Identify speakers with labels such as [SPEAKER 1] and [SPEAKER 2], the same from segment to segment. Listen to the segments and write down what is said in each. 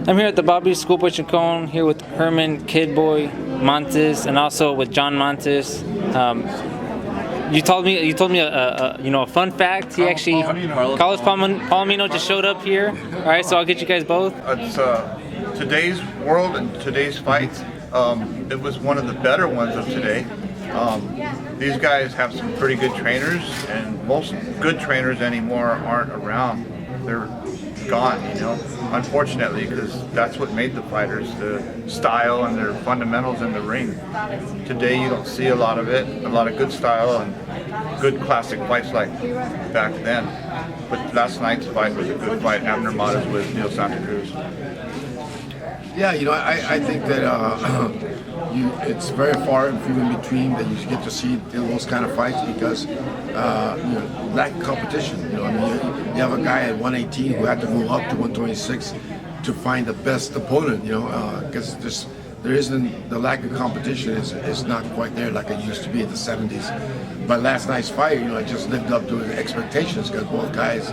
[SPEAKER 1] I'm here at the Bobby Schoolboy Chacon here with Herman Kid Boy Montes and also with John Montes. You told me a fun fact. He actually Carlos Palomino just showed up here. All right, so I'll get you guys both.
[SPEAKER 2] It's today's world and today's fights. It was one of the better ones of today. These guys have some pretty good trainers, and most good trainers anymore aren't around. They're gone, unfortunately, because that's what made the fighters, the style and their fundamentals in the ring. Today you don't see a lot of it, a lot of good style and good classic fights like back then. But last night's fight was a good fight, Abner Montes with Santa Cruz.
[SPEAKER 3] Yeah, I think that it's very far and few in between that you get to see those kind of fights because lack of competition. You have a guy at 118 who had to move up to 126 to find the best opponent. Because there isn't, the lack of competition is not quite there like it used to be in the 70s. But last night's fight, it just lived up to the expectations because both guys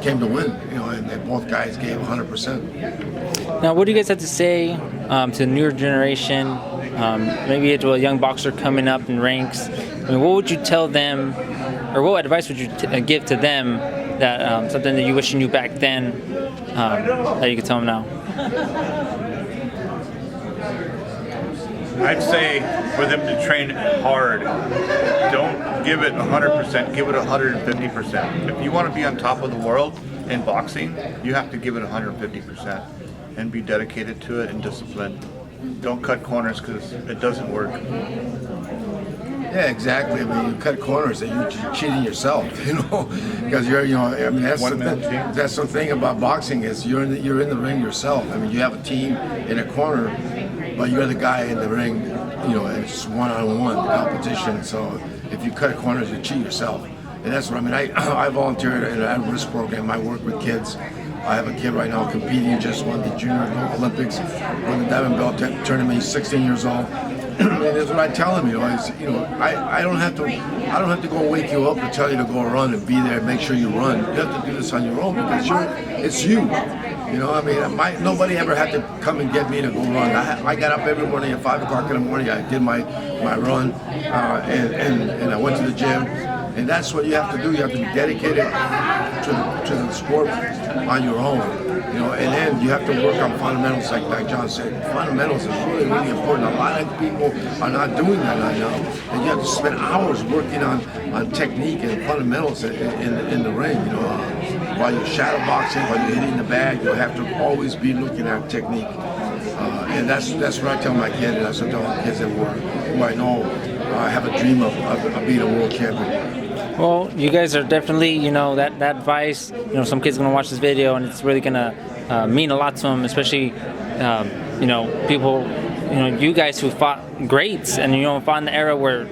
[SPEAKER 3] came to win. And both guys gave 100%.
[SPEAKER 1] Now, what do you guys have to say to the newer generation, maybe to a young boxer coming up in ranks? I mean, what would you tell them, or what advice would you give to them that something that you wish you knew back then that you could tell them now?
[SPEAKER 2] I'd say for them to train hard. Don't give it 100%, give it 150%. If you want to be on top of the world in boxing, you have to give it 150% and be dedicated to it and disciplined. Don't cut corners because it doesn't work.
[SPEAKER 3] Yeah, exactly. I mean, you cut corners and you're cheating yourself, because that's the thing about boxing is you're in the ring yourself. I mean, you have a team in a corner, but you're the guy in the ring, and it's one-on-one competition. So if you cut corners, you cheat yourself. And that's what I mean. I volunteer in an at-risk program. I work with kids. I have a kid right now competing, just won the Junior Olympics, won the Diamond Belt tournament. He's 16 years old. And that's what I tell him, I don't have to go wake you up and tell you to go run and be there and make sure you run. You have to do this on your own because it's you. Nobody ever had to come and get me to go run. I got up every morning at 5 o'clock in the morning. I did my run, and I went to the gym. And that's what you have to do. You have to be dedicated to the sport on your own. And then you have to work on fundamentals, like John said. Fundamentals is really, really important. A lot of people are not doing that right now. And you have to spend hours working on technique and fundamentals in the ring. While you're shadow boxing, while you're hitting the bag, you have to always be looking at technique. And that's what I tell my kids, and that's what I tell the kids who I know have a dream of being a world champion.
[SPEAKER 1] Well, you guys are definitely, that advice, some kids are going to watch this video and it's really going to mean a lot to them, especially, people, you guys who fought greats and, fought in the era where,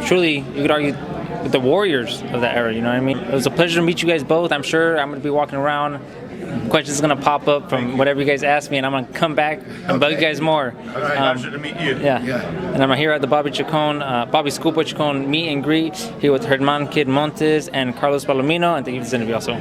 [SPEAKER 1] truly you could argue with the warriors of that era, It was a pleasure to meet you guys both. I'm sure I'm going to be walking around. Questions are going to pop up from whatever you guys ask me, and I'm going to come back and bug you guys more.
[SPEAKER 2] All right, pleasure to meet you.
[SPEAKER 1] Yeah. And I'm here at the Bobby Schoolboy Chacon meet and greet here with Herman Kid Montes and Carlos Palomino, and thank you for this interview also.